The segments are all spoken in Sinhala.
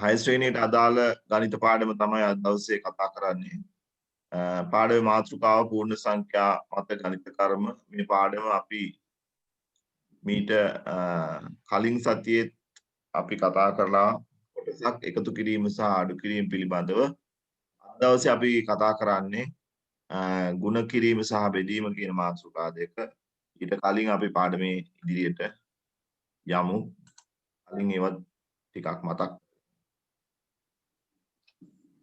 හය ශ්‍රේණියට අදාළ ගණිත පාඩම තමයි අද දවසේ කතා කරන්නේ. පාඩමේ මාතෘකාව පූර්ණ සංඛ්‍යා මත ගණිත කර්ම. මේ පාඩම අපි මීට කලින් සතියේ අපි කතා කරලා කොටසක් එකතු කිරීම සහ අඩු කිරීම පිළිබඳව. අද දවසේ අපි කතා කරන්නේ ගුණ කිරීම සහ බෙදීම කියන මාතෘකා දෙක. ඊට කලින් අපි පාඩමේ ඉදිරියට යමු. කලින් ඒවත් ටිකක් මතක්.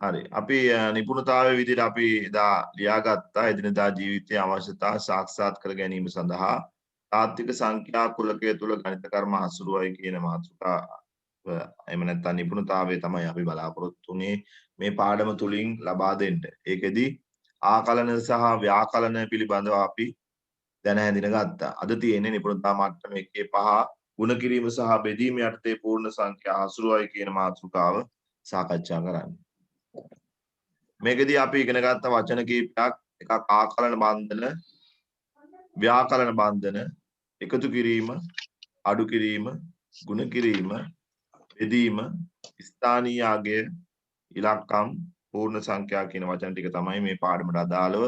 හරි. අපි නිපුණතාවයේ විදිහට අපි එදා ලියාගත්තා එදිනදා ජීවිතයේ අවශ්‍යතා සාක්ෂාත් කර ගැනීම සඳහා තාත්වික සංඛ්‍යා කුලකයේ තුල ගණිත කර්ම හසුරුවයි කියන මාතෘකාව. එහෙම නැත්නම් නිපුණතාවය තමයි අපි බලාපොරොත්තු වෙන්නේ මේ පාඩම තුලින් ලබා දෙන්න. ඒකෙදි ආකලන සහ ව්‍යාකලන පිළිබඳව අපි දැන හැඳින ගත්තා. අද තියෙන්නේ නිපුණතා මට්ටම 1.5 ගුණ කිරීම සහ බෙදීම යටතේ පූර්ණ සංඛ්‍යා හසුරුවයි කියන මාතෘකාව සාකච්ඡා කරන්න. මේකෙදී අපි ඉගෙන ගත්ත වචන කීපයක් එකක් ආකලන බන්ධන, ව්‍යාකලන බන්ධන, එකතු කිරීම, අඩු කිරීම, ගුණ කිරීම, බෙදීම, ස්ථානීය අගය, ඉලක්කම්, පූර්ණ සංඛ්‍යා කියන වචන ටික තමයි මේ පාඩමට අදාළව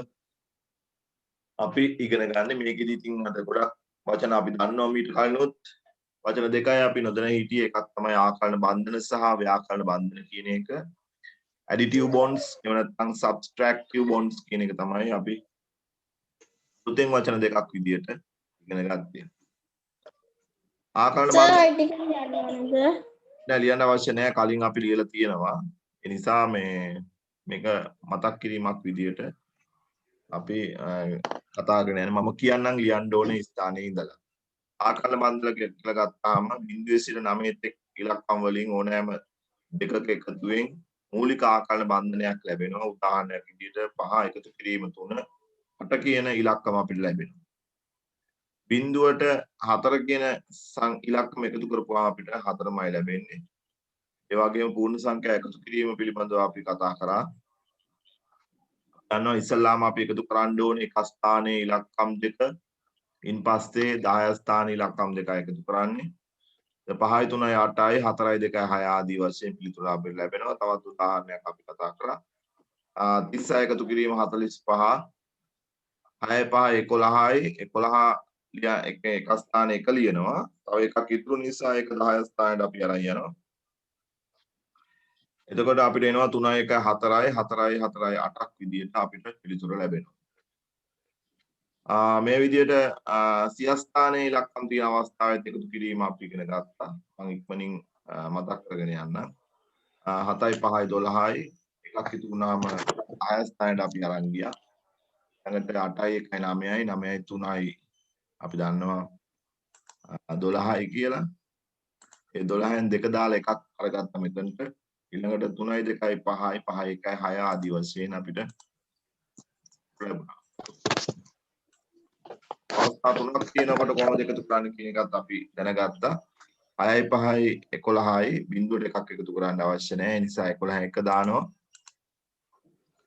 අපි ඉගෙන ගන්න. මේකෙදී ඉතින් අද ගොඩක් වචන අපි දන්නවා මීට කලිනුත්. වචන දෙකයි අපි නොදැන හිටියේ. එකක් තමයි ආකලන බන්ධන සහ ව්‍යාකලන බන්ධන කියන එක. additive bonds එහෙම නැත්නම් subtractive bonds කියන එක තමයි අපි තුතෙන් වචන දෙකක් විදියට ඉගෙන ගත්තේ. ආකලන බන්ධන නෑ ලියන්න අවශ්‍ය නෑ, කලින් අපි ලියලා තියෙනවා. ඒ නිසා මේක මතක් කිරීමක් විදියට අපි කතා කරගෙන යනවා. මම කියන්නම් ලියන්න ඕනේ ස්ථානයේ ඉඳලා. ආකලන බන්ධන කියලා ගත්තාම 0 සිට 9 තෙක් ඉලක්කම් වලින් ඕනෑම දෙකක එකතුවෙන් මූලික ආකලන බන්ධනයක් ලැබෙනවා. උදාහරණයක් විදිහට 5 එකතු කිරීම 3 8 කියන ඉලක්කම අපිට ලැබෙනවා. බිඳුවට 4 කියන ඉලක්කම එකතු කරපුවාම අපිට 4මයි ලැබෙන්නේ. ඒ වගේම පූර්ණ සංඛ්‍යා එකතු කිරීම පිළිබඳව අපි කතා කරා. දන්නවා ඉස්සල්ලාම අපි එකතු කරන්න ඕනේ එක ස්ථානයේ ඉලක්කම් දෙක. ඉන් පස්සේ 10 ස්ථානයේ ඉලක්කම් දෙකයි එකතු කරන්නේ. 5යි 3යි 8යි 4යි 2යි 6 ආදී වශයෙන් පිළිතුර අපිට ලැබෙනවා. තවත් උදාහරණයක් අපි කතා කරා. 36 එකතු කිරීම 45, 6 5 11යි 11 එක ස්ථානයේ එක ලියනවා. තව එකක් ඉතුරු නිසා ඒක 10 ස්ථානයට අපි අරන් යනවා. එතකොට අපිට එනවා 3 1 4යි 4යි 4යි 8ක් විදිහට අපිට පිළිතුර ලැබෙනවා. මේ විදිහට සියස්ථානයේ ඉලක්කම් තියෙන අවස්ථාවෙත් එකතු කිරීම අපි ඉගෙන ගත්තා. මම ඉක්මනින් මතක් කරගෙන යන්නම්. 7යි 5යි 12යි එකක් ඉතුරුනාම 10 ස්ථානයට අපි අරන් ගියා. ළඟට 8යි 1යි 9යි 9යි 3යි අපි දන්නවා 12යි කියලා. ඒ 12න් දෙක දාලා එකක් අරගත්තා මෙතනට. ඊළඟට 3යි 2යි 5යි 5යි 1යි 6 ආදී වශයෙන් අපිට ලැබුණා. අවස්ථා තුනක් තියෙනකොට කොහොමද එකතු කරන්නේ කියන එකත් අපි දැනගත්තා. 6යි 5යි 11යි බිඳුවට එකක් එකතු කරන්න අවශ්‍ය නැහැ. ඒ නිසා 11 එක දානවා.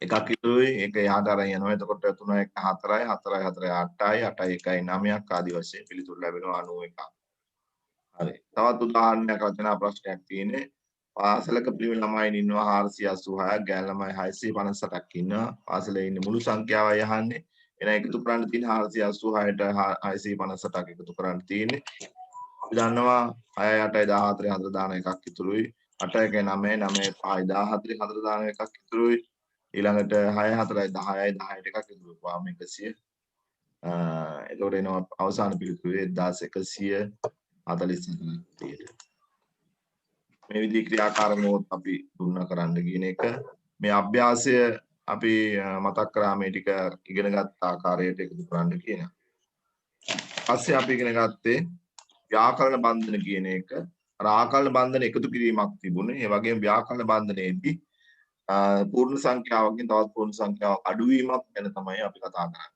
එකක් ඉතුරුයි. ඒක එහාට අරන් යනවා. එතකොට 3 1 4යි 4යි 4යි 8යි 8යි 1යි 9ක් ආදී වශයෙන් පිළිතුරු ලැබෙනවා 91ක්. හරි. තවත් උදාහරණයක් රචනා ප්‍රශ්නයක් තියෙන්නේ. පාසලක පිරිමි ළමයින් ඉන්නවා 486ක්, ගෑනු ළමයි 658ක් ඉන්නවා. පාසලේ ඉන්න මුළු සංඛ්‍යාවයි අහන්නේ. එහෙනම් එකතු කරන්න තියෙන 486ට 658ක් එකතු කරන්න තියෙන්නේ. අපි දන්නවා 6යි 8යි 14යි 4 දාන එකක් ඉතුරුයි. 8යි 1යි 9යි 9යි 5යි 14යි 4 දාන එකක් ඉතුරුයි. ඊළඟට 6යි 4යි 10යි 10ට එකක් ඉතුරු වෙනවා 100. එතකොට එනවා අවසාන පිළිතුර 1144. මේ විදිහේ ක්‍රියාකාරකමක් අපි දුන්නා කරන්න කියන එක. මේ අභ්‍යාසය අපි මතක් කරා මේ ටික ඉගෙන ගත්ත ආකාරයට එකතු කරන්න කියනවා. පස්සේ අපි ඉගෙන ගත්තේ ව්‍යාකරණ බන්ධන කියන එක. ආකලන බන්ධන එකතු කිරීමක් තිබුණේ. ඒ වගේම ව්‍යාකරණ බන්ධනයේදී පූර්ණ සංඛ්‍යාවකින් තවත් පූර්ණ සංඛ්‍යාවක් අඩුවීමක් ගැන තමයි අපි කතා කරන්නේ.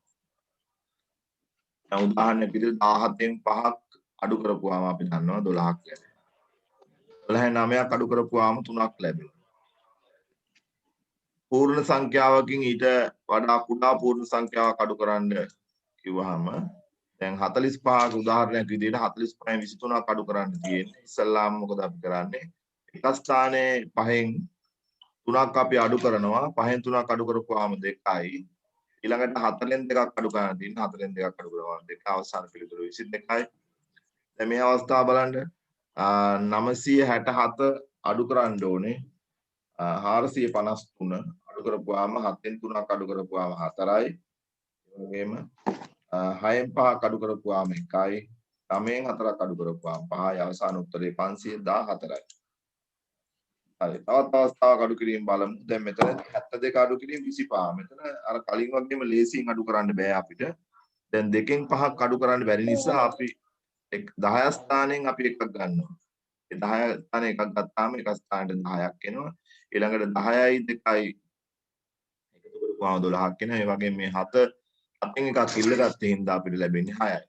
දැන් උදාහරණයක් විදිහට 17න් 5ක් අඩු කරපුවාම අපි දන්නවා 12ක් ලැබෙනවා. 12න් 9ක් අඩු කරපුවාම 3ක් ලැබෙනවා. පූර්ණ සංඛ්‍යාවකින් ඊට වඩා කුඩා පූර්ණ සංඛ්‍යාවක් අඩු කරන්න කිව්වහම දැන් 45ක උදාහරණයක් විදිහට 45න් 23ක් අඩු කරන්න තියෙන්නේ. ඉස්සල්ලාම මොකද අපි කරන්නේ? එක ස්ථානයේ පහෙන් 3ක් අපි අඩු කරනවා. 5න් 3ක් අඩු කරපුවාම 2යි. ඊළඟට 4න් 2ක් අඩු කරන්න තියෙනවා. 4න් 2ක් අඩු කරනවා 2. අවසාන පිළිතුර 22යි. දැන් මේ අවස්ථාව බලන්න 967 අඩු කරන්න ඕනේ 453 අඩු කරපුවාම 7න් 3ක් අඩු කරපුවාම 4යි. ඒ වගේම 6න් 5ක් අඩු කරපුවාම 1යි. 9න් 4ක් අඩු කරපුවාම 5යි. අවසාන උත්තරේ 514යි. හරි. තවත් අවස්ථාවක් අඩු කිරීම බලමු. දැන් මෙතන 72 අඩු කිරීම 25. මෙතන අර කලින් වගේම ලේසියෙන් අඩු කරන්න බෑ අපිට. දැන් 2න් 5ක් අඩු කරන්න බැරි නිසා අපි 10 ස්ථානයෙන් අපි එකක් ගන්නවා. ඒ 10 ස්ථානයේ එකක් ගත්තාම එක ස්ථානයට 10ක් එනවා. ඊළඟට 10යි 2යි එකතු කරපුවාම 12ක් එනවා. ඒ වගේම මේ 7න් එකක් ඉල්ලගත්තේ හින්දා අපිට ලැබෙන්නේ 6යි.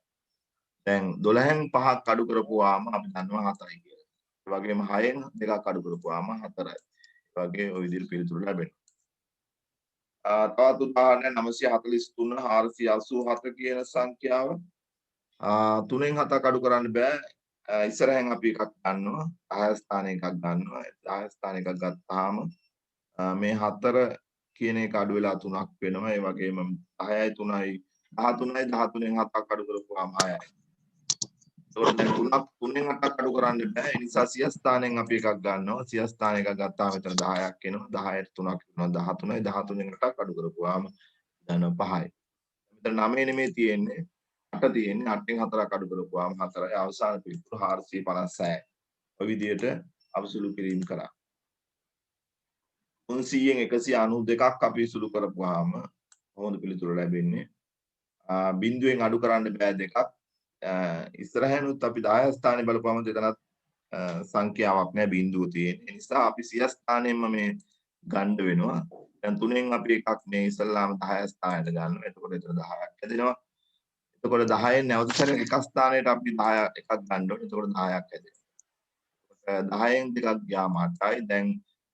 දැන් 12න් 5ක් අඩු කරපුවාම අපි දන්නවා 7යි කියලා. ඒ වගේම 6න් 2ක් අඩු කරපුවාම 4යි. ඒ වගේ ওই විදිහට පිළිතුරු ලැබෙනවා. තවත් උදාහරණයක් 943 487 කියන සංඛ්‍යාව 3න් 7ක් අඩු කරන්න බෑ. ඉස්සරහෙන් අපි එකක් ගන්නවා 10 ස්ථානයේ එකක් ගන්නවා 10 ස්ථානයේ එකක් ගත්තාම මේ 4 කියන එක අඩු වෙලා 3ක් වෙනවා. ඒ වගේම 10යි 3යි 13යි 13න් 7ක් අඩු කරපුවාම 6යි. ඒකට දැන් 3න් 8ක් අඩු කරන්න බෑ. ඒ නිසා 100 ස්ථානයෙන් අපි එකක් ගන්නවා. 100 ස්ථානයක ගත්තාම මෙතන 10ක් එනවා. 10ට 3ක් වෙනවා 13යි 13න් 8ක් අඩු කරපුවාම දැන් 5යි. මෙතන 9 නෙමෙයි තියෙන්නේ 8 තියෙන්නේ. 8න් 4ක් අඩු කරපුවාම 4යි. අවසාන පිළිතුර 456යි. ඔය විදිහට අපි සුළු කිරීම කරා. 300න් 192ක් අපි සුළු කරපුවාම කොහොමද පිළිතුර ලැබෙන්නේ? බිඳුවෙන් අඩු කරන්න බෑ දෙකක්. ඉස්සරහනුත් අපි 10 ස්ථානේ බලපුවම එතනත් සංඛ්‍යාවක් නෑ බිඳුව තියෙන. ඒ නිසා අපි 100 ස්ථානෙන්ම මේ ගන්න වෙනවා. දැන් 3න් අපි එකක් මේ ඉස්සල්ලාම 10 ස්ථානයට ගන්නවා. එතකොට එතන 10ක් හැදෙනවා. එතකොට 10න් නැවත සැරයක් එක ස්ථානයට අපි 10 එකක් ගන්න ඕනේ. එතකොට 10ක් හැදෙනවා. 10න් දෙකක් ගියාම 8යි. දැන්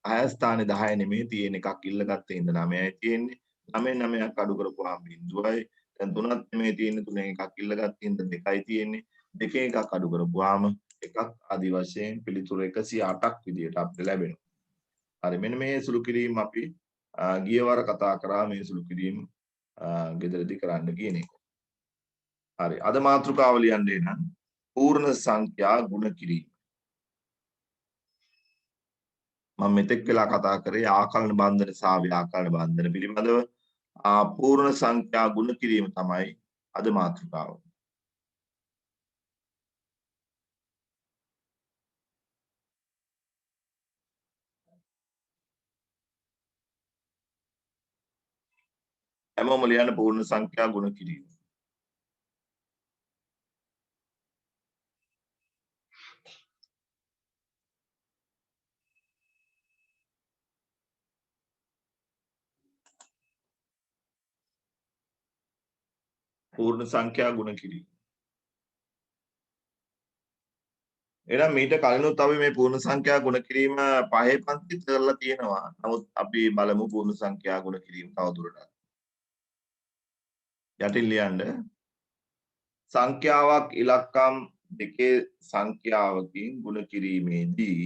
10 ස්ථානේ 10 නෙමෙයි තියෙන එකක් ඉල්ලගත්තේ ඉඳ 9යි තියෙන්නේ. 9න් 9ක් අඩු කරපුවාම බිඳුවයි. දැන් 3ක් නෙමෙයි තියෙන්නේ 3න් එකක් ඉල්ලගත්තේ ඉඳ 2යි තියෙන්නේ. 2කින් එකක් අඩු කරපුවාම එකක් ආදි වශයෙන් පිළිතුර 108ක් විදියට අපිට ලැබෙනවා. හරි මෙන්න මේ සුළු කිරීම අපි ගියවර කතා කරා මේ සුළු කිරීම ගෙදරදී කරන්න කියන එක. හරි අද මාතෘකාව ලියන්නේ නම් පූර්ණ සංඛ්‍යා ගුණ කිරීම. මම මෙතෙක් වෙලා කතා කරේ ආකලන බන්ධන සහ ව්‍යාකරණ බන්ධන පිළිබඳව. පූර්ණ සංඛ්‍යා ගුණ කිරීම තමයි අද මාතෘකාව. හැමෝම ලියන්න පූර්ණ සංඛ්‍යා ගුණ කිරීම. පූර්ණ සංඛ්‍යා ගුණ කිරීම. එහෙනම් මීට කලිනුත් අපි මේ පූර්ණ සංඛ්‍යා ගුණ කිරීම පහේ පන්තිත් කරලා තියෙනවා. නමුත් අපි බලමු පූර්ණ සංඛ්‍යා ගුණ කිරීම තවදුරටත්. යටින් ලියන්න සංඛ්‍යාවක් ඉලක්කම් දෙකේ සංඛ්‍යාවකින් ගුණ කිරීමේදී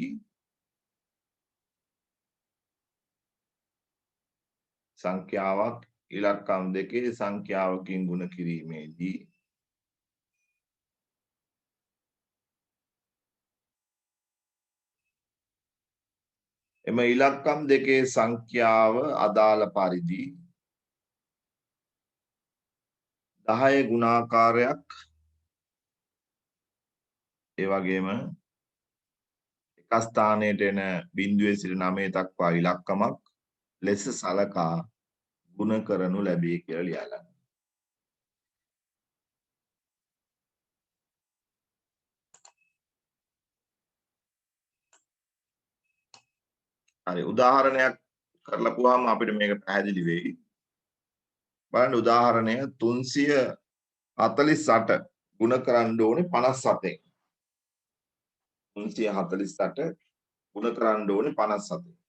සංඛ්‍යාවක් ඉලක්කම් දෙකේ සංඛ්‍යාවකින් ගුණ කිරීමේදී එම ඉලක්කම් දෙකේ සංඛ්‍යාව අදාළ පරිදි 10 ගුණාකාරයක් ඒ වගේම එක ස්ථානයට එන බිඳුවේ සිට 9 දක්වා ඉලක්කමක් ලෙස සලකා ගුණ කරනු ලැබේ කියලා ලියා ගන්න. හරි උදාහරණයක් කරලා පුවාම අපිට මේක පැහැදිලි වෙයි. බලන්න උදාහරණය 348 ගුණ කරන්න ඕනේ 57න්. 348 ගුණ කරන්න ඕනේ 57න්.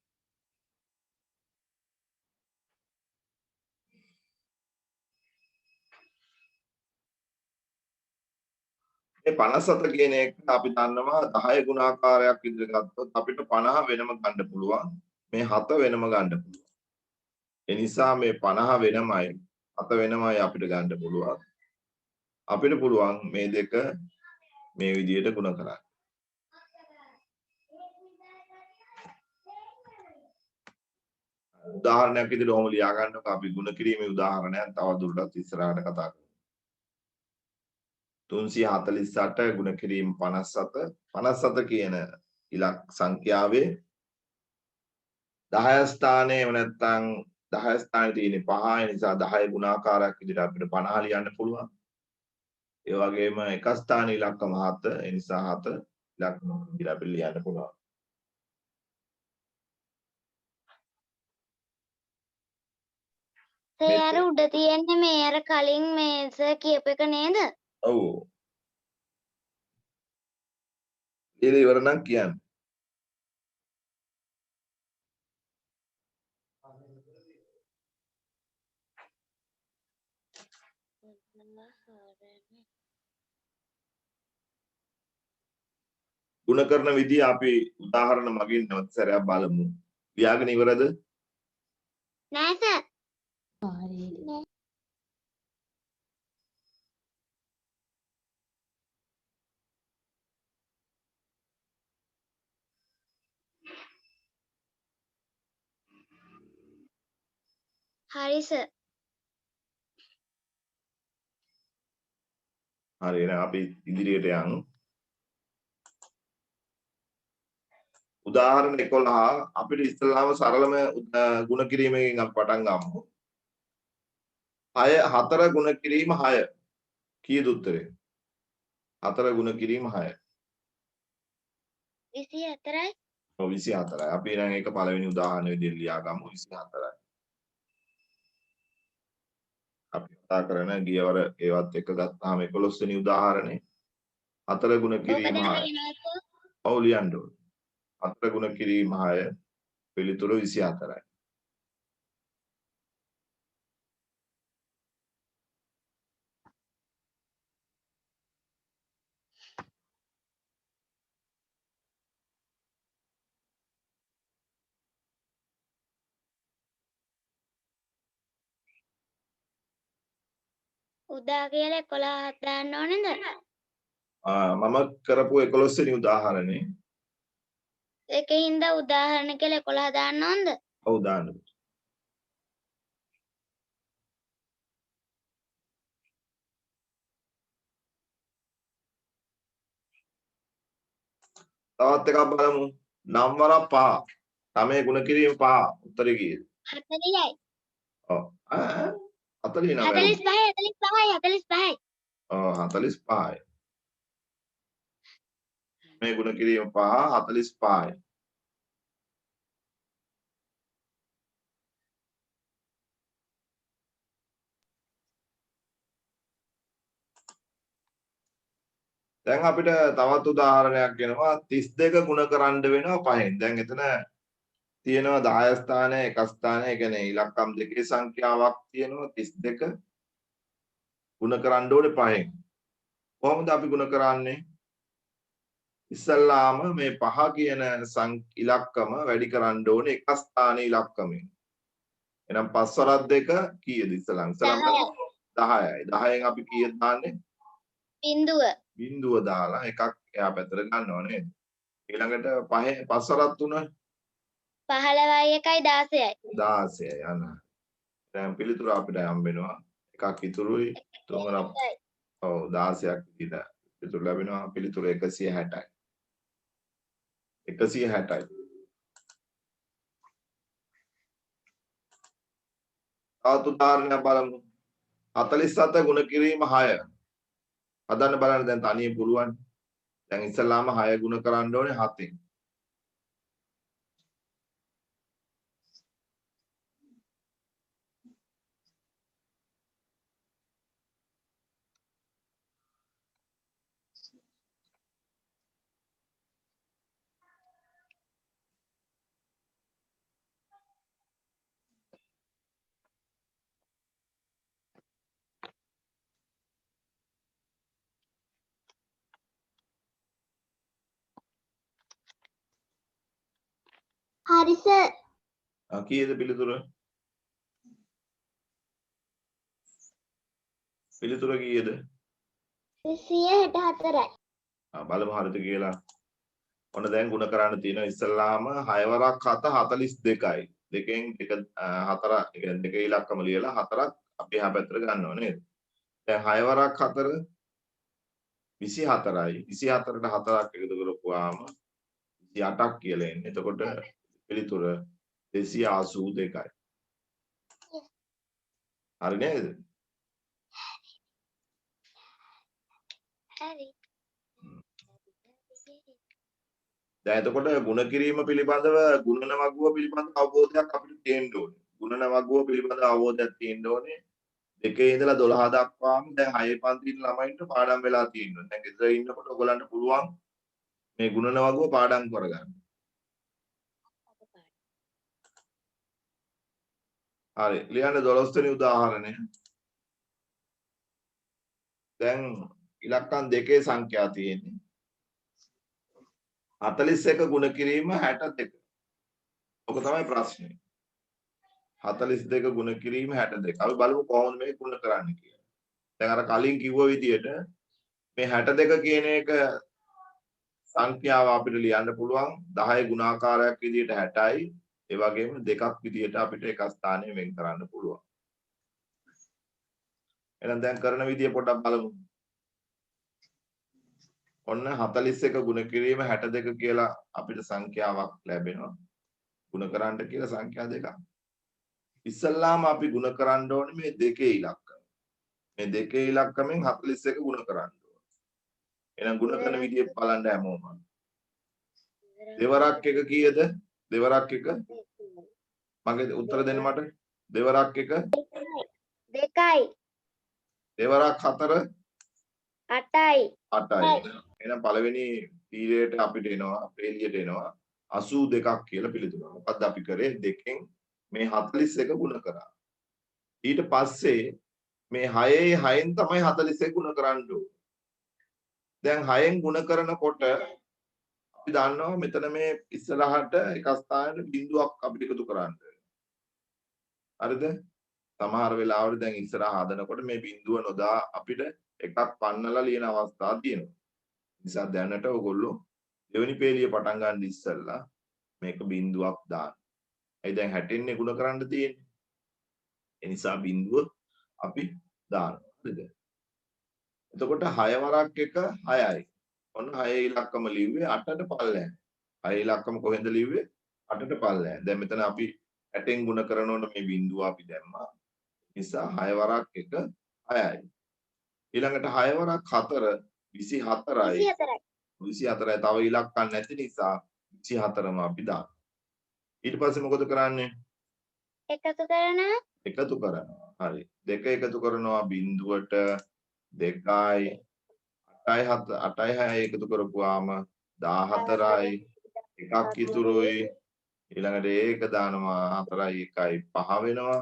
මේ 57 කියන එක අපි දන්නවා 10 ගුණාකාරයක් විදිහට ගත්තොත් අපිට 50 වෙනම ගන්න පුළුවන්. මේ 7 වෙනම ගන්න පුළුවන්. ඒ නිසා මේ 50 වෙනමයි 7 වෙනමයි අපිට ගන්න පුළුවන්. අපිට පුළුවන් මේ දෙක මේ විදිහට ගුණ කරන්න. උදාහරණයක් විදිහට ඔහොම ලියා ගන්නකො අපි ගුණ කිරීමේ උදාහරණයක් තව දුරටත් ඉස්සරහට කතා කරමු. 348 ගුණ කිරීම 57 57 කියන ඉලක්ක සංඛ්‍යාවේ 10 ස්ථානයේ නැත්නම් 10 ස්ථානයේ තියෙන 5 නිසා 10 ගුණාකාරයක් විදිහට අපිට 50 ලියන්න පුළුවන්. ඒ වගේම එක ස්ථානයේ ඉලක්කම 7 ඒ නිසා 7 ඉලක්කම විදිහට අපිට ලියන්න පුළුවන්. ඒ අර උඩ තියෙන්නේ මේ අර කලින් මේ සර් කියපු එක නේද? ඔව්. ඒක ඉවර නම් කියන්න. ගුණ කරන විදිය අපි උදාහරණ මගින් නැවත සැරයක් බලමු. ලියාගෙන ඉවරද? නෑ සර්. හරි සර්. හරි එහෙනම් අපි ඉදිරියට යමු. උදාහරණ 11 අපිට ඉස්සෙල්ලාම සරලම ගුණ කිරීමකින් අපි පටන් ගමු. 4 ගුණ කිරීම 6 කීයද උත්තරේ? 4 ගුණ කිරීම 6. 24යි. ඔව් 24යි. අපි එහෙනම් ඒක පළවෙනි උදාහරණ විදිහට ලියා ගමු 24යි. අපි කතා කරන ගියවර ඒවත් එක ගත්තාම 11 වෙනි උදාහරණේ 4 ගුණ ඕක කිරීම දැන් 6. ලියනවද? ඔව් ලියන්න ඕනේ. 4 ගුණ කිරීම 6 පිළිතුර 24යි. උදා කියලා 11ක් දාන්න ඕනේද? මම කරපු 11 වෙනි උදාහරණේ ඒකින්ද උදාහරණ කියලා 11 දාන්න ඕනද? ඔව් දාන්න. තවත් එකක් බලමු. නම් වරක් 5. 9 ගුණ කිරීම 5. උත්තරේ කීයද? 40යි. ඔව්. 49. 45යි 45යි. ඔව් 45යි. මේ ගුණ කිරීම 5 45යි. දැන් අපිට තවත් උදාහරණයක් එනවා 32 ගුණ කරන්න වෙනවා 5න්. දැන් එතන තියෙනවා 10 ස්ථානය, 1 ස්ථානය, ඒ කියන්නේ ඉලක්කම් දෙකේ සංඛ්‍යාවක් තියෙනවා 32 ගුණ කරන්න ඕනේ 5න්. කොහොමද අපි ගුණ කරන්නේ? ඉස්සල්ලාම මේ 5 කියන ඉලක්කම වැඩි කරන්න ඕනේ 1 ස්ථානයේ ඉලක්කමෙන්. එහෙනම් 5 වරක් 2 කීයද ඉස්සලම්? ඉස්සලම් 10යි. 10න් අපි කීයද දාන්නේ? බිඳුව. බිඳුව දාලා එකක් එහා පැත්තට ගන්නව නේද? ඊළඟට 5 වරක් 3 15යි 1යි 16යි. 16යි යන. දැන් පිළිතුර අපිට හම්බ වෙනවා. එකක් ඉතුරුයි 3 වරක් ඔව් 16ක් විදිහට පිළිතුර ලැබෙනවා. පිළිතුර 160යි. 160යි. තවත් උදාහරණයක් බලමු. 47 ගුණ කිරීම 6. හදන්න බලන්න දැන් තනියෙන් පුළුවන්. දැන් ඉස්සල්ලාම 6 ගුණ කරන්න ඕනේ 7න්. හරි සර්. කීයද පිළිතුර? පිළිතුර කීයද? 264යි. බලමු හරිද කියලා. ඔන්න දැන් ಗುಣ කරන්න තියෙනවා ඉස්සල්ලාම 6 වරක් 7 42යි. දෙකෙන් එක 4 ඒ කියන්නේ දෙක ඉලක්කම ලියලා 4ක් අපි එහා පැත්තට ගන්නවා නේද? දැන් 6 වරක් 4 24යි. 24ට 4ක් එකතු කරපුවාම 28ක් කියලා එන්නේ. එතකොට පිළිතුර 282යි. හරි නේද? හරි. දැන් එතකොට ಗುಣ කිරීම පිළිබඳව ගුණන වගුව පිළිබඳ අවබෝධයක් අපිට තියෙන්න ඕනේ. ගුණන වගුව පිළිබඳ අවබෝධයක් තියෙන්න ඕනේ. 2 ඉඳලා 12 දක්වාම දැන් 6 පන්ති ඉන්න ළමයින්ට පාඩම් වෙලා තියෙනවා. දැන් ගෙදර ඉන්නකොට ඔයගලන්ට පුළුවන් මේ ගුණන වගුව පාඩම් කරගන්න. හරි. ලියන්න 12 වෙනි උදාහරණය. දැන් ඉලක්කම් දෙකේ සංඛ්‍යා තියෙන්නේ. 41 ගුණ කිරීම 62. ඔක තමයි ප්‍රශ්නේ. 42 ගුණ කිරීම 62. අපි බලමු කොහොමද මේක ගුණ කරන්නේ කියලා. දැන් අර කලින් කිව්ව විදිහට මේ 62 කියන එක සංඛ්‍යාව අපිට ලියන්න පුළුවන් 10 ගුණාකාරයක් විදිහට 60යි. ඒ වගේම දෙකක් විදිහට අපිට එක ස්ථානයේ වෙන් කරන්න පුළුවන්. එහෙනම් දැන් කරන විදිය පොඩ්ඩක් බලමු. ඔන්න 41 ගුණ කිරීම 62 කියලා අපිට සංඛ්‍යාවක් ලැබෙනවා. ගුණ කරන්න කියලා සංඛ්‍යා දෙකක්. ඉස්සල්ලාම අපි ගුණ කරන්න ඕනේ මේ දෙකේ ඉලක්කම. මේ දෙකේ ඉලක්කමෙන් 41 ගුණ කරන්න ඕනේ. එහෙනම් ගුණ කරන විදිය බලන්න හැමෝම. දෙවරක් එක කීයද? දෙවරක් එක මගේ උත්තර දෙන්න මට. දෙවරක් එක 2යි. දෙවරක් 4 8යි. 8යි. එහෙනම් පළවෙනි තීරයට අපිට එනවා පේලියට එනවා 82ක් කියලා පිළිතුර. මොකද්ද අපි කරේ? දෙකෙන් මේ 41 ගුණ කරා. ඊට පස්සේ මේ 6යි 6න් තමයි 41 ගුණ කරන්න ඕනේ. දැන් 6න් ගුණ කරනකොට අපි දන්නවා මෙතන මේ ඉස්සරහට එක ස්ථානයක බිඳුවක් අපිට එකතු කරන්න. හරිද? සමහර වෙලාවට දැන් ඉස්සරහ හදනකොට මේ බිඳුව නොදා අපිට එකක් පන්නලා ලියන අවස්ථා තියෙනවා. නිසා දැනට ඔයගොල්ලෝ දෙවෙනි පේලිය පටන් ගන්න ඉස්සෙල්ලා මේක බිඳුවක් දාන්න. ඒ දැන් 60 නේ ගුණ කරන්න තියෙන්නේ. ඒ නිසා බිඳුව අපි දානවා. හරිද? එතකොට 6 වරක් එක 6යි. ඔන්න 6 ඉලක්කම ලිව්වේ 8ට පල්ලෙහාට. 6 ඉලක්කම කොහෙන්ද ලිව්වේ? 8ට පල්ලෙහාට. දැන් මෙතන අපි 8න් ගුණ කරනකොට මේ බිඳුව අපි දැම්මා. නිසා 6 වරක් එක 6යි. ඊළඟට 6 වරක් 4 24යි. 24යි. තව ඉලක්කම් නැති නිසා 24ම අපි දානවා. ඊට පස්සේ මොකද කරන්නේ? එකතු කරනවා. එකතු කරනවා. හරි. දෙක එකතු කරනවා බිඳුවට 2යි 8යි 8යි 6යි එකතු කරපුවාම 14යි. එකක් ඉතුරුයි. ඊළඟට ඒක දානවා 4යි 1යි 5 වෙනවා.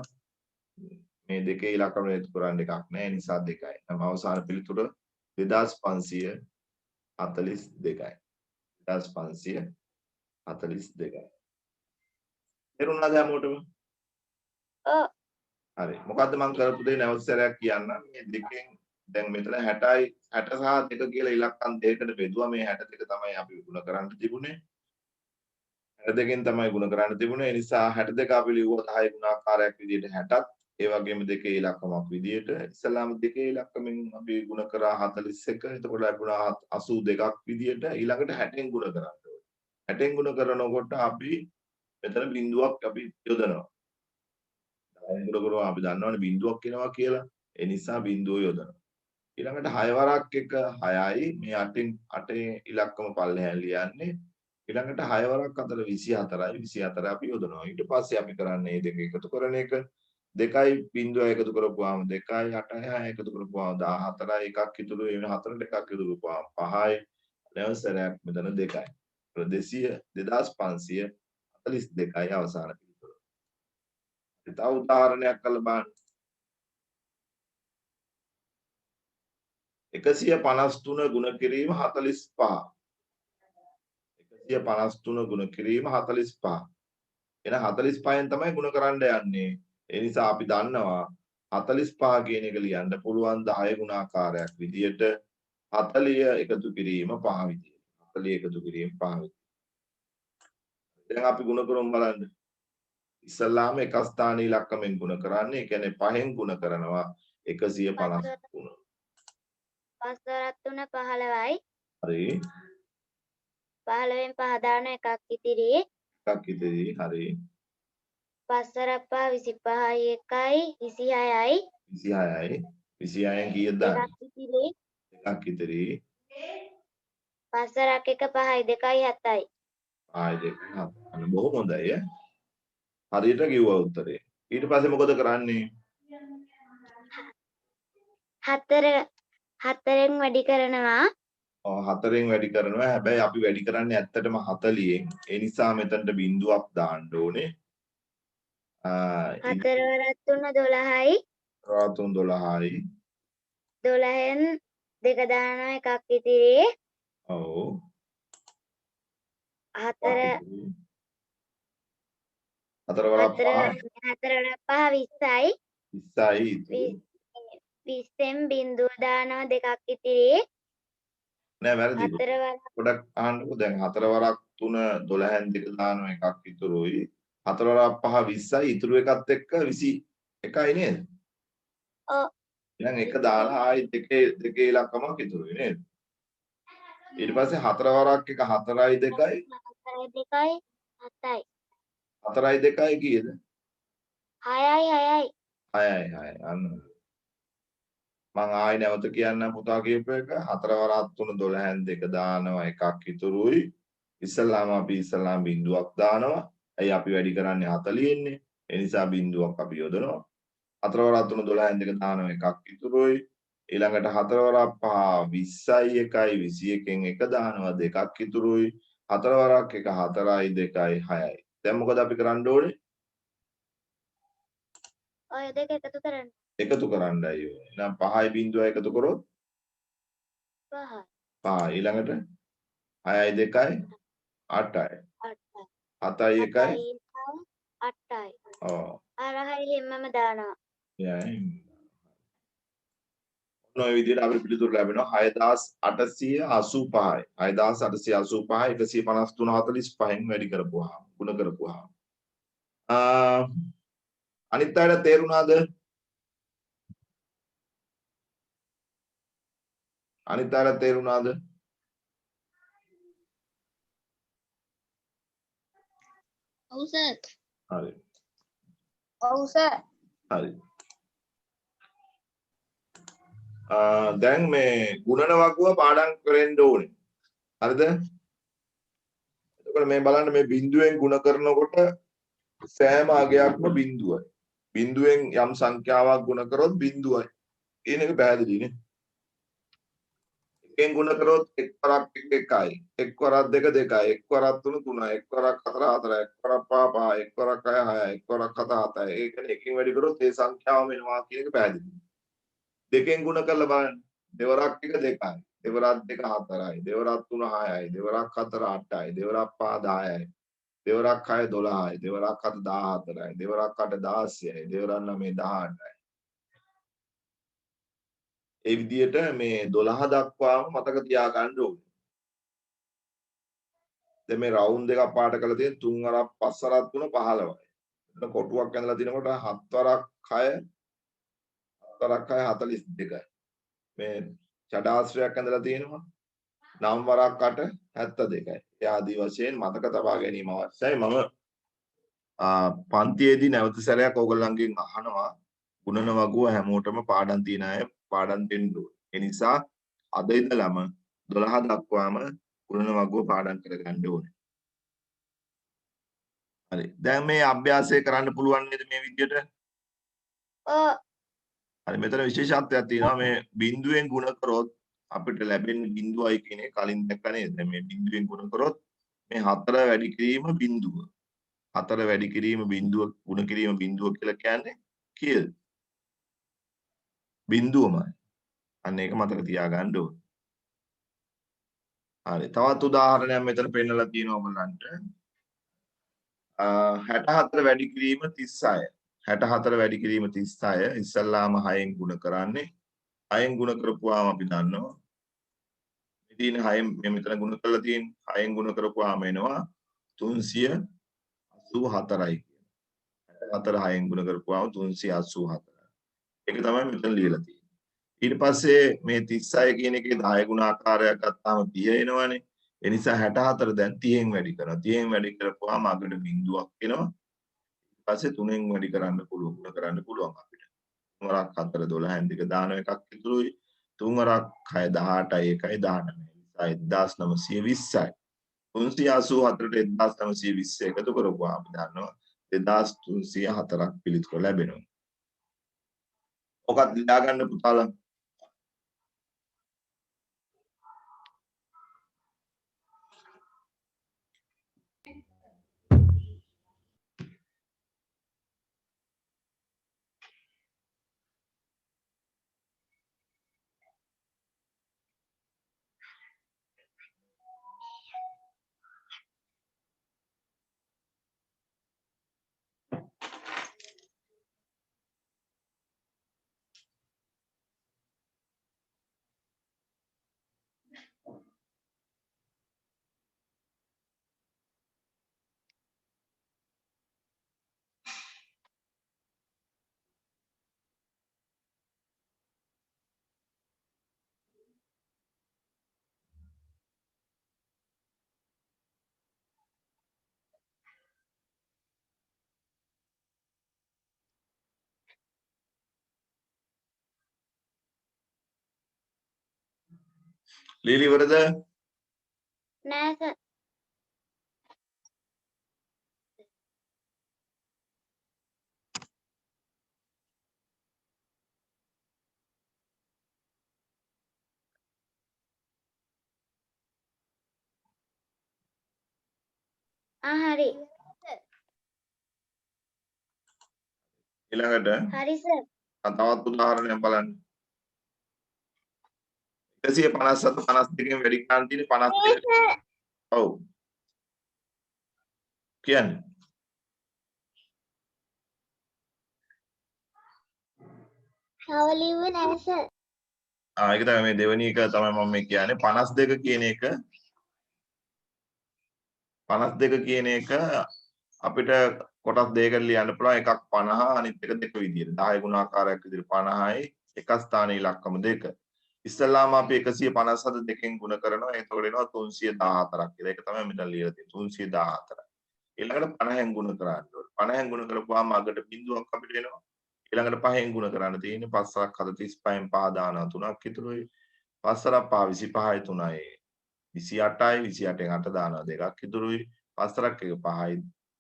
මේ දෙකේ ඉලක්කම එකතු කරන්න එකක් නැහැ. නිසා 2යි. නම් අවසාන පිළිතුර 2542යි. 2542යි. තේරුණාද හැමෝටම? ඔව්. හරි. මොකද්ද මම කරපු දේ නැවත සැරයක් කියන්නම්. මේ දෙකෙන් දැන් මෙතන 60යි 60 සහ 2 කියලා ඉලක්කම් දෙකකට බෙදුවා. මේ 62 තමයි අපි ගුණ කරන්න තිබුණේ. 62කින් තමයි ගුණ කරන්න තිබුණේ. ඒ නිසා 62 අපි ලිව්වා 10 ගුණාකාරයක් විදිහට 60ක්. ඒ වගේම දෙකේ ඉලක්කමක් විදිහට ඉස්සලාම දෙකේ ඉලක්කමින් අපි ගුණ කරා 41. එතකොට ලැබුණා 82ක් විදිහට ඊළඟට 60න් ගුණ කරන්න ඕනේ. 60න් ගුණ කරනකොට අපි මෙතන බිඳුවක් අපි යොදනවා. 10න් ගුණ කරනවා අපි දන්නවනේ බිඳුවක් එනවා කියලා. ඒ නිසා බිඳුව යොදනවා. ඊළඟට 6 වරක් එක 6යි. මේ 8න් 8 ඉලක්කම පල්ලෙහාන් ලියන්නේ. ඊළඟට 6 වරක් 4 24යි. 24 අපි යොදනවා. ඊට පස්සේ අපි කරන්නේ මේ දෙක එකතු කරන එක. 2යි බිඳුව එකතු කරපුවාම 2යි 8යි 6 එකතු කරපුවාම 14යි එකක් ඉතුරු වෙන 4ට එකක් ඉතුරු කරපුවාම 5යි නැවසරයක් මෙතන 2යි. 2542යි අවසාන පිළිතුර. තව උදාහරණයක් කරලා බලන්න. 153 ගුණ කිරීම 45. 153 ගුණ කිරීම 45. එහෙනම් 45න් තමයි ಗುಣ කරන්න යන්නේ. ඒ නිසා අපි දන්නවා 45 කියන එක ලියන්න පුළුවන් 10 ගුණාකාරයක් විදියට 40 එකතු කිරීම 5 විදියට. 40 එකතු කිරීම 5 විදියට. දැන් අපි ಗುಣ කරමු බලන්න. ඉස්සල්ලාම එක ස්ථාන ඉලක්කමෙන් ಗುಣ කරන්නේ. ඒ කියන්නේ 5න් ಗುಣ කරනවා 153. 5 වරක් 3 15යි. හරි. 15න් 5 දාන එකක් ඉතිරි. එකක් ඉතිරි. හරි. 5 වරක් 5 25යි 1යි 26යි. 26යි. 26න් කීයද දාන්නේ? එකක් ඉතිරි. එකක් ඉතිරි. 5 වරක් 1 5යි 2යි 7යි. ආයි දෙක හත. අන්න බොහොම හොඳයි ඈ. හරියට කිව්වා උත්තරේ. ඊට පස්සේ මොකද කරන්නේ? 4න් වැඩි කරනවා. 4න් වැඩි කරනවා. හැබැයි අපි වැඩි කරන්නේ ඇත්තටම 40න්. ඒ නිසා මෙතනට බිංදුවක් දාන්න ඕනේ. 4 වරක් 3 12යි. 3 12යි. 12න් 2 දානවා එකක් ඉතිරි. ඔව්. 4 4 වරක් 5 20යි. 20යි ඉතිරි. 20න් බිංදුව දානවා දෙකක් ඉතිරි. නෑ වැරදි. 4 වරක් පොඩක් අහන්නකෝ. දැන් 4 වරක් 3 12න් 2 දානවා එකක් ඉතුරුයි. 4 වරක් 5 20යි. ඉතුරු එකත් එක්ක 21යි නේද? ඔව්. දැන් එක දාලා ආයි දෙකේ ඉලක්කමක් ඉතුරුයි නේද? ඊට පස්සේ 4 වරක් එක 4යි 2යි. 4යි 2යි 7යි. 4යි 2යි කීයද? 6යි 6යි. 6යි 6යි. අන්න. මං ආයි නැවත කියන්නම් පුතා කියපු එක. 4 වරක් 3 12න් 2 දානවා එකක් ඉතුරුයි. ඉස්සල්ලාම බිංදුවක් දානවා. ඇයි අපි වැඩි කරන්නේ 40 ඉන්නේ. ඒ නිසා බිංදුවක් අපි යොදනවා. 4 වරක් 3 12න් 2 දානවා එකක් ඉතුරුයි. ඊළඟට 4 වරක් 5 20යි 1යි 21න් 1 දානවා දෙකක් ඉතුරුයි. 4 වරක් 1 4යි 2යි 6යි. දැන් මොකද අපි කරන්න ඕනේ? ඔය දෙක එකතු කරන්න. එකතු කරන්නයි ඕනේ. එහෙනම් 5යි බිංදුවයි එකතු කරොත් 5යි. 5 ඊළඟට 6යි 2යි 8යි. 8යි. 7යි 1යි 8යි. ඔව්. අර හරිය හැමම දානවා. යයි. ඔය විදිහට අපිට පිළිතුරු ලැබෙනවා 6885යි. 6885යි 153 45න් වැඩි කරපුවාම ගුණ කරපුවාම. අනිත් අයට තේරුණාද? අනිත් අයට තේරුණාද? ඔව් සර්. හරි. ඔව් සර්. හරි. දැන් මේ ගුණන වගුව පාඩම් කරන්න ඕනේ. හරිද? එතකොට මේ බලන්න මේ බිඳුවෙන් ගුණ කරනකොට සෑම අගයක්ම බිඳුවයි. බිඳුවෙන් යම් සංඛ්‍යාවක් ගුණ කරොත් බිඳුවයි. කියන එක පැහැදිලි නේ. එකෙන් ගුණ කරොත් එක් වරක් 1යි. එක් වරක් 2 2යි. එක් වරක් 3 3යි. එක් වරක් 4 4යි. එක් වරක් 5 5යි. එක් වරක් 6 6යි. එක් වරක් 7 7යි. ඒ කියන්නේ එකෙන් වැඩි කරොත් ඒ සංඛ්‍යාව වෙනවා කියන එක පැහැදිලි. දෙකෙන් ගුණ කරලා බලන්න. දෙවරක් 1 2යි. දෙවරක් 2 4යි. දෙවරක් 3 6යි. දෙවරක් 4 8යි. දෙවරක් 5 10යි. දෙවරක් 6 12යි. දෙවරක් 7 14යි. දෙවරක් 8 16යි. දෙවරක් 9 18යි. ඒ විදිහට මේ 12 දක්වාම මතක තියාගන්න ඕනේ. දැන් මේ රවුන්ඩ් එකක් පාට කරලා තියෙන 3 වරක් 5 වරක් 3 15යි. එතන කොටුවක් ඇඳලා තිනකොට 7 වරක් 6 7 වරක් 6 42යි. මේ ෂඩාශ්‍රයක් ඇඳලා තියෙනවා 9 වරක් 8 72යි. ඒ ආදී වශයෙන් මතක තබා ගැනීම අවශ්‍යයි. මම පන්තියේදී නැවත සැරයක් ඕගොල්ලන්ගෙන් අහනවා ගුණන වගුව හැමෝටම පාඩම් තියන අය පාඩම් දෙන්න ඕනේ. ඒ නිසා අද ඉඳලම 12 දක්වාම ගුණන වගුව පාඩම් කරගන්න ඕනේ. හරි. දැන් මේ අභ්‍යාසය කරන්න පුළුවන් නේද මේ විදිහට? ඔව්. හරි මෙතන විශේෂත්වයක් තියෙනවා මේ බිඳුවෙන් ගුණ කරොත් අපිට ලැබෙන්නේ බිඳුවයි කියන එක කලින් දැක්කා නේද? දැන් මේ බිඳුවෙන් ගුණ කරොත් මේ 4 වැඩි කිරීම බිඳුව. 4 වැඩි කිරීම බිඳුව ගුණ කිරීම බිඳුව කියලා කියන්නේ කීයද? බිඳුවමයි. අන්න ඒක මතක තියාගන්න ඕනේ. හරි. තවත් උදාහරණයක් මෙතන පෙන්නලා තියෙනවා ඔයගලන්ට. 64 වැඩි කිරීම 36. 64 වැඩි කිරීම 36. ඉස්සල්ලාම 6න් ගුණ කරන්නේ. 6න් ගුණ කරපුවාම අපි දන්නවා. ඉතින් 6න් මෙතන ගුණ කරලා තියෙන 6න් ගුණ කරපුවාම එනවා 384යි කියන. 64 6න් ගුණ කරපුවාම 384. ඒක තමයි මෙතන ලියලා තියෙන්නේ. ඊට පස්සේ මේ 36 කියන එකේ 10 ගුණාකාරයක් ගත්තාම 30 එනවනේ. ඒ නිසා 64 දැන් 30න් වැඩි කරනවා. 30න් වැඩි කරපුවාම අගට බිඳුවක් එනවා. ඊට පස්සේ 3න් වැඩි කරන්න පුළුවන්. ගුණ කරන්න පුළුවන් අපිට. 3 වරක් 4 12න් දෙක දාන එකක් ඉතුරුයි. 3 වරක් 6 18යි 1යි 19. ඒ නිසා 1920යි. 384ට 1920 එකතු කරපුවා අපි දන්නවා 2304ක් පිළිතුර ලැබෙනවා. ඔකත් ලියා ගන්න පුතාලා. ලීලි වරද? නෑ සර්. හරි. ඊළඟට හරි සර්. තවත් උදාහරණයක් බලන්න. 157 52න් වැඩි කරන්න තියෙන්නේ 52. ඔව්. කියන්නේ. හවලිව්වේ නෑ සර්. ඒක තමයි මේ දෙවෙනි එක තමයි මම මේ කියන්නේ 52 කියන එක 52 කියන එක අපිට කොටස් දෙකකට ලියන්න පුළුවන්. එකක් 50 අනිත් එක දෙක විදියට. 10 ගුණාකාරයක් විදියට 50යි එක ස්ථානයේ ඉලක්කම දෙක. ඉස්සල්ලාම අපි 157 දෙකෙන් ගුණ කරනවා. එතකොට එනවා 314ක් කියලා. ඒක තමයි මෙතන ලියලා තියෙන්නේ 314. ඊළඟට 50න් ගුණ කරන්න ඕනේ. 50න් ගුණ කරපුවාම අගට බිඳුවක් අපිට එනවා. ඊළඟට 5න් ගුණ කරන්න තියෙන්නේ 5ක් 7 35න් 5 දානවා 3ක් ඉතුරුයි. 5 සරක් 5 25යි 3යි 28යි 28න් 8 දානවා 2ක් ඉතුරුයි. 5 සරක් 1 5යි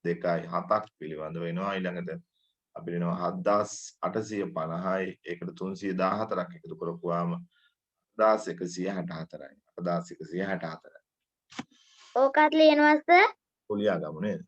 2යි 7ක් පිළිබඳ වෙනවා. ඊළඟට අපිට එනවා 7850යි ඒකට 314ක් එකතු කරපුවාම 8164යි 8164යි. ඕකත් ලියනවා සර්. ඔලියා ගමු නේද?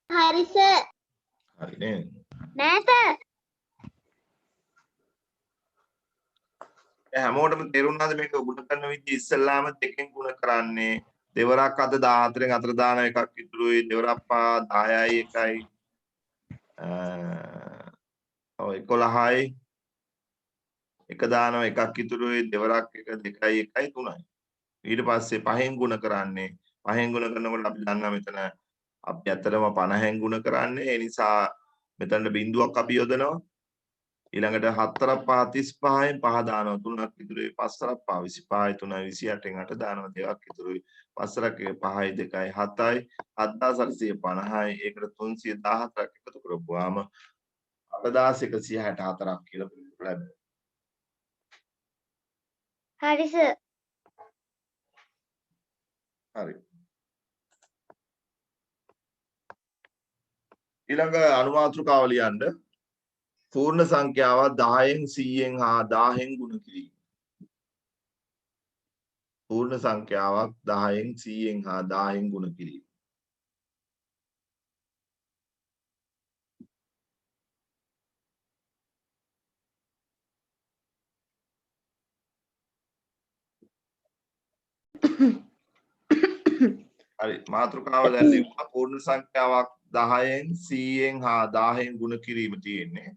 හරි සර්. හරි නේද? නෑ සර්. හැමෝටම තේරුණාද මේක ගුණ කරන විදිහ? ඉස්සල්ලාම දෙකෙන් ගුණ කරන්නේ දෙවරක් අද 14න් 4 දාන එකක් ඉතුරුයි. දෙවරක් 10යි 1යි 11යි එක දානවා එකක් ඉතුරුයි. දෙවරක් 1 2යි 1යි 3යි. ඊට පස්සේ 5න් ගුණ කරන්නේ 5න් ගුණ කරනකොට අපි දන්නවා මෙතන අපි ඇත්තටම 50න් ගුණ කරන්නේ. ඒ නිසා මෙතන බිඳුවක් අපි යොදනවා. ඊළඟට 4ක් 5 35න් 5 දානවා 3ක් ඉතුරුයි 5ක් 5 25යි 3යි 28න් 8 දානවා 2ක් ඉතුරුයි 5ක් 5යි 2යි 7යි 7850යි ඒකට 314ක් එකතු කරපුවාම 8164ක් කියලා පිළිතුර ලැබෙනවා. හරි සර්. හරි. ඊළඟ අනුමාත්‍රිකාව ලියන්න පූර්ණ සංඛ්‍යාවක් 10න් 100න් හා 1000න් ගුණ කිරීම. පූර්ණ සංඛ්‍යාවක් 10න් 100න් හා 1000න් ගුණ කිරීම. හරි මාතෘකාව දැන් ලිව්වා පූර්ණ සංඛ්‍යාවක් 10න් 100න් හා 1000න් ගුණ කිරීම තියෙන්නේ.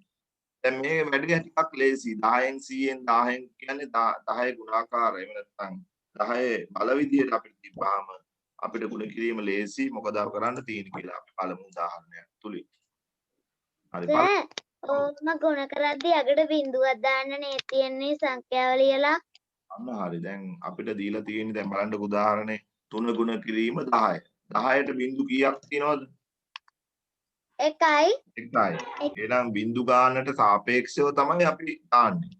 දැන් මේ වැඩි ටිකක් ලේසි 10න් 100න් 1000න් කියන්නේ 10 ගුණාකාරය. එහෙම නැත්නම් 10 බල විදියට අපිට තිබ්බාම අපිට ගුණ කිරීම ලේසි. මොකද අප කරන්න තියෙන්නේ කියලා අපි බලමු උදාහරණයක් තුලින්. හරි බලමු. ඕම ගුණ කරද්දී අගට බිඳුවක් දාන්න නේ තියෙන්නේ සංඛ්‍යාව ලියලා. අන්න හරි. දැන් අපිට දීලා තියෙන්නේ දැන් බලන්න උදාහරණේ 3 ගුණ කිරීම 10. 10ට බිඳු කීයක් තියෙනවද? 1යි. 1යි. එහෙනම් බිඳු ගානට සාපේක්ෂව තමයි අපි දාන්නේ.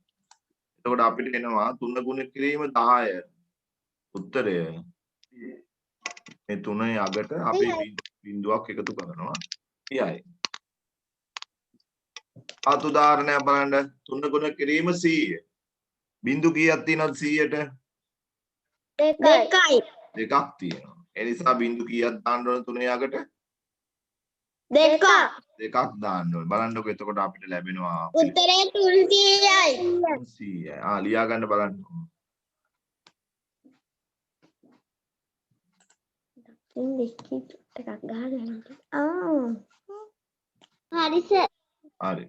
එතකොට අපිට එනවා 3 ගුණ කිරීම 10. උත්තරය මේ 3 අගට අපි බිඳුවක් එකතු කරනවා 30යි. ආත් උදාහරණයක් බලන්න 3 ගුණ කිරීම 100. බිඳු කීයක් තියෙනවද 100ට? 2යි. දෙකක් තියෙනවා. ඒ නිසා බිඳු කීයක් දාන්න ඕන 3 අගට? 2ක්. දෙකක් දාන්න ඕන. බලන්නකො එතකොට අපිට ලැබෙනවා උත්තරේ 300යි. 300යි. ලියා ගන්න බලන්න. හරි සර්. හරි.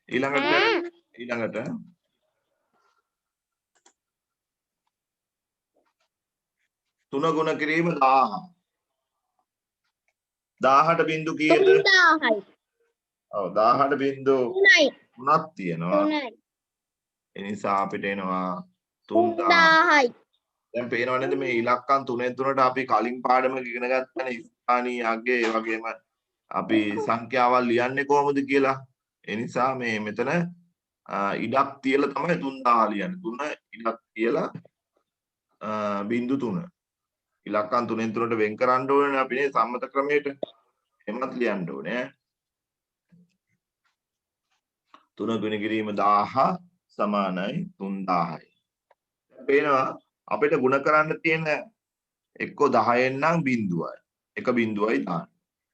ඊළඟට තුන ගුණ කිරීම 1000. 1000ට බිඳු කීයද? 3000යි. ඔව් 1000ට බිඳු 3යි. 3ක් තියෙනවා. 3යි. ඒ නිසා අපිට එනවා 3000. 3000යි. දැන් පේනව නේද මේ ඉලක්කම් 3න් 3ට අපි කලින් පාඩමක ඉගෙන ගත්තනේ ස්ථානීය අගය ඒ වගේම අපි සංඛ්‍යාවල් ලියන්නේ කොහොමද කියලා. ඒ නිසා මේ මෙතන ඉඩක් තියලා තමයි 3000 ලියන්නේ. 3 ඉඩක් තියලා බිංදු 3. ඉලක්කම් 3න් 3ට වෙන් කරන්න ඕනේ අපි නේ සම්මත ක්‍රමයට. එහෙමත් ලියන්න ඕනේ. 3 ගුණ කිරීම 1000 සමානයි 3000යි. පේනවා අපිට ගුණ කරන්න තියෙන එක්ක 10න් නම් බිඳුවයි. එක බිඳුවයි දාන්න.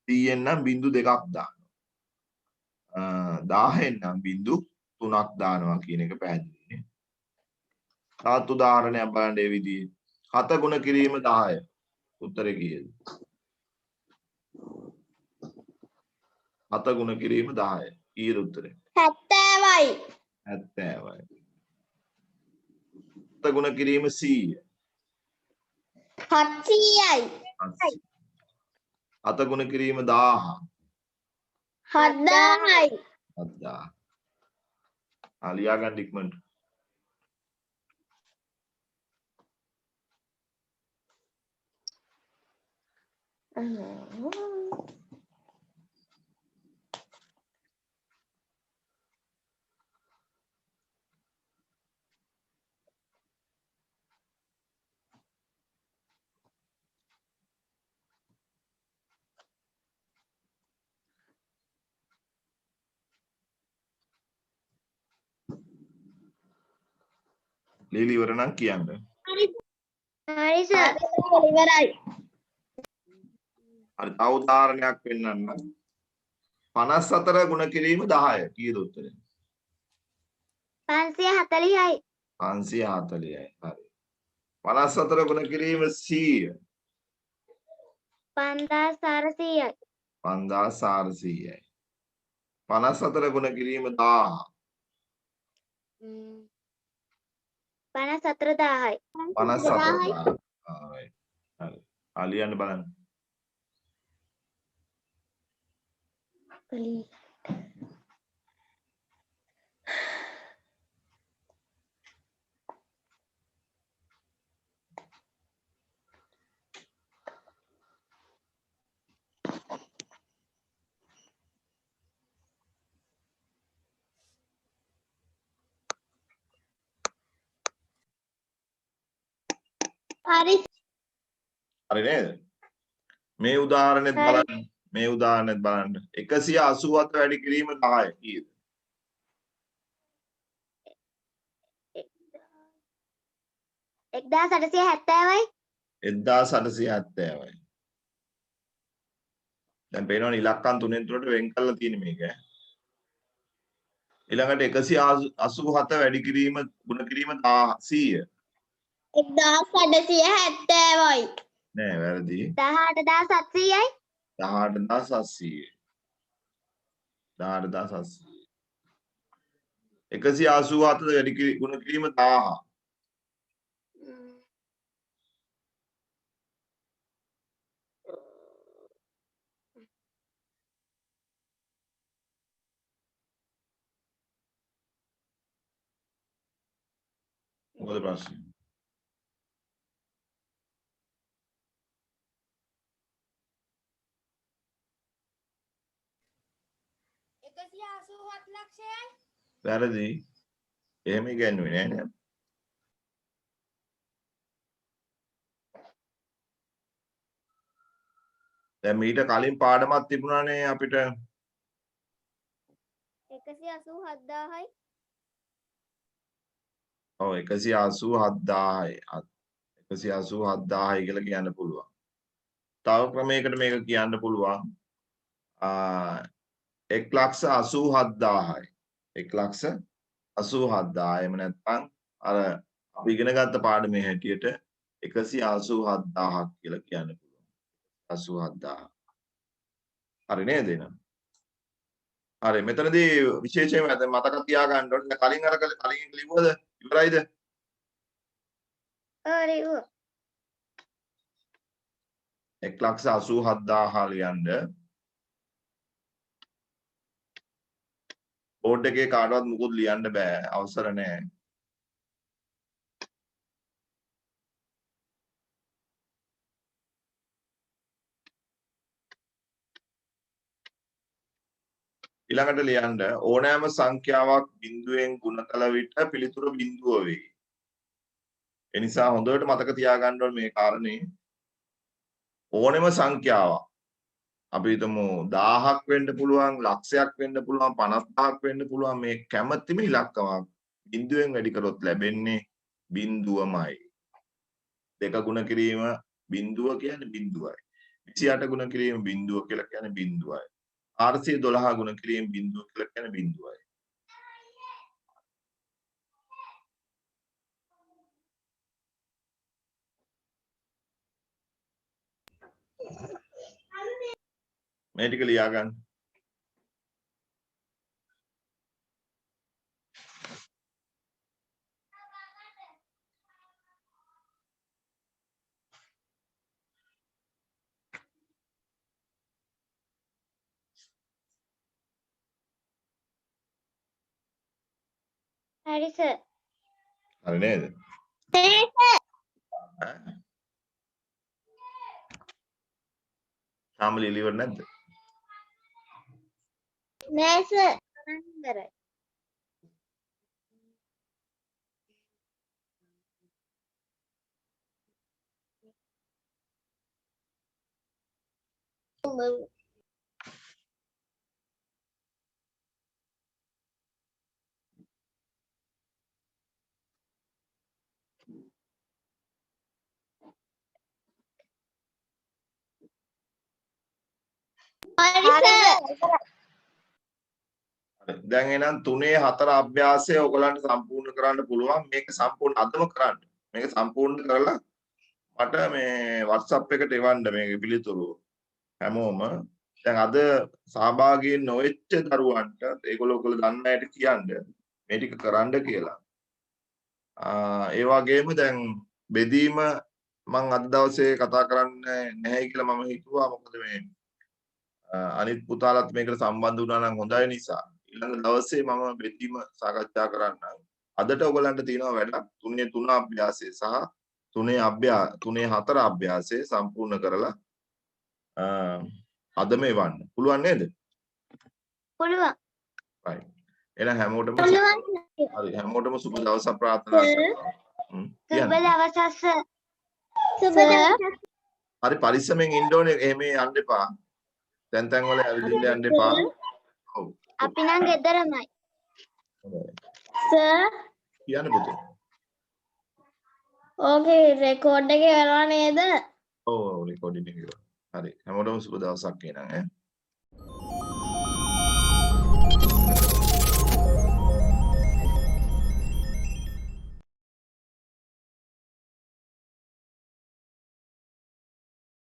100න් නම් බිඳු දෙකක් දානවා. 1000න් නම් බිඳු 3ක් දානවා කියන එක පැහැදිලි නේ. තවත් උදාහරණයක් බලන්න මේ විදිහේ. 7 ගුණ කිරීම 10. උත්තරේ කීයද? 7 ගුණ කිරීම 10. කීයද උත්තරේ? 70යි. 70යි. 7 ගුණ කිරීම 100. 700යි. 7 ගුණ කිරීම 1000. 7000යි. 7000. ලියා ගන්න ඉක්මනට. ලීලි ඉවර නම් කියන්න. හරි සර්. ඉවරයි. හරි තව උදාහරණයක් පෙන්නන්න. 54 ගුණ කිරීම 10. කීයද උත්තරේ? 540යි. 540යි. හරි. 54 ගුණ කිරීම 100. 5400යි. 5400යි. 54 ගුණ කිරීම 1000. 54000යි. 54000. හරි. ලියන්න බලන්න. හරි හරි නේද? මේ උදාහරණෙත් හරි. බලන්න. මේ උදාහරණෙත් බලන්න. 187 වැඩි කිරීම 10 කීයද? 1870යි 1870යි. දැන් පේනවනේ ඉලක්කම් 3න් 3ට වෙන් කරලා තියෙන මේක. ඊළඟට 187 වැඩි කිරීම ගුණ කිරීම 100. 1870යි නෑ වැරදි. 18700යි 18700. 18700. 187 වැඩි ගුණ කිරීම 1000. මොකද ප්‍රශ්නේ? වැරදි. එහෙම ඉගෙනුවේ නෑ නේද? දැන් මීට කලින් පාඩමක් තිබුණානේ අපිට 187000යි ඔව් 187,000යි 187,000යි කියලා කියන්න පුළුවන්. තව ක්‍රමයකට මේක කියන්න පුළුවන්. 1,87,000යි 1,87,000 එහෙම නැත්නම් අර අපි ඉගෙන ගත්ත පාඩමේ හැටියට 187,000ක් කියලා කියන්න පුළුවන්. 87,000. හරි නේද එහෙනම්? හරි මෙතනදී විශේෂයෙන්ම දැන් මතක තියාගන්න ඕනේ කලින් අර කලින් ලිව්වද ඉවරයිද? හරි 1,87,000 ලියන්න බෝඩ් එකේ කාටවත් මුකුත් ලියන්න බෑ අවසර නැහැ. ඊළඟට ලියන්න ඕනෑම සංඛ්‍යාවක් බිඳුවෙන් ගුණ කළ විට පිළිතුර බිඳුව වේ. ඒ නිසා හොඳට මතක තියාගන්න ඕනේ මේ කාරණේ. ඕනෙම සංඛ්‍යාවක් අපි හිතමු 1000ක් වෙන්න පුළුවන්, ලක්ෂයක් වෙන්න පුළුවන්, 50000ක් වෙන්න පුළුවන් මේ කැමැතිම ඉලක්කමක් බිඳුවෙන් වැඩි කරොත් ලැබෙන්නේ බිඳුවමයි. දෙක ගුණ කිරීම බිඳුව කියන්නේ බිඳුවයි. 28 ගුණ කිරීම බිඳුව කියලා කියන්නේ බිඳුවයි. 412 ගුණ කිරීම බිඳුව කියලා කියන්නේ බිඳුවයි. මේ ටික ලියා ගන්න. හරි සර් හරි නේද? තාම ලියලා ඉවර නැද්ද? නෑ සර් ඉවරයි දැන් එහෙනම් 3 4 අභ්‍යාසය ඔයගලන්ට සම්පූර්ණ කරන්න පුළුවන්. මේක සම්පූර්ණ අදම කරන්න. මේක සම්පූර්ණ කරලා මට මේ WhatsApp එකට එවන්න මේක පිළිතුරු. හැමෝම දැන් අද සහභාගී නොවෙච්ච දරුවන්ට ඒගොල්ලෝ දන්න අයට කියන්න මේ ටික කරන්න කියලා. ඒ වගේම දැන් බෙදීම මම අද දවසේ කතා කරන්නේ නැහැ කියලා මම හිතුවා. මොකද මේ අනිත් පුතාලත් මේකට සම්බන්ධ වුණා නම් හොඳයි නිසා ඊළඟ දවසේ මම බෙදීම සාකච්ඡා කරන්නම්. අදට ඔයගලන්ට තියෙනවා වැඩක් 3 අභ්‍යාසය සහ 3 4 අභ්‍යාසය සම්පූර්ණ කරලා අද මේවන්න. පුළුවන් නේද? පුළුවන් right. එහෙනම් හැමෝටම පුළුවන් හරි හැමෝටම සුබ දවසක් ප්‍රාර්ථනා කරනවා. සුබ දවසක් සර් සුබ Sir. දවසක්. හරි පරිස්සමෙන් ඉන්න ඕනේ. එහෙම යන්න එපා. තැන් වල ඇවිදින්න යන්න එපා. ඔව්. අපි නම් ගෙදරමයි. Sir. කියන්න පුතේ. Okay, record එක කරනවා නේද? ඔව් රෙකෝඩින් එක කරා. හරි. හැමෝටම සුබ දවසක් කියනනම් ඈ.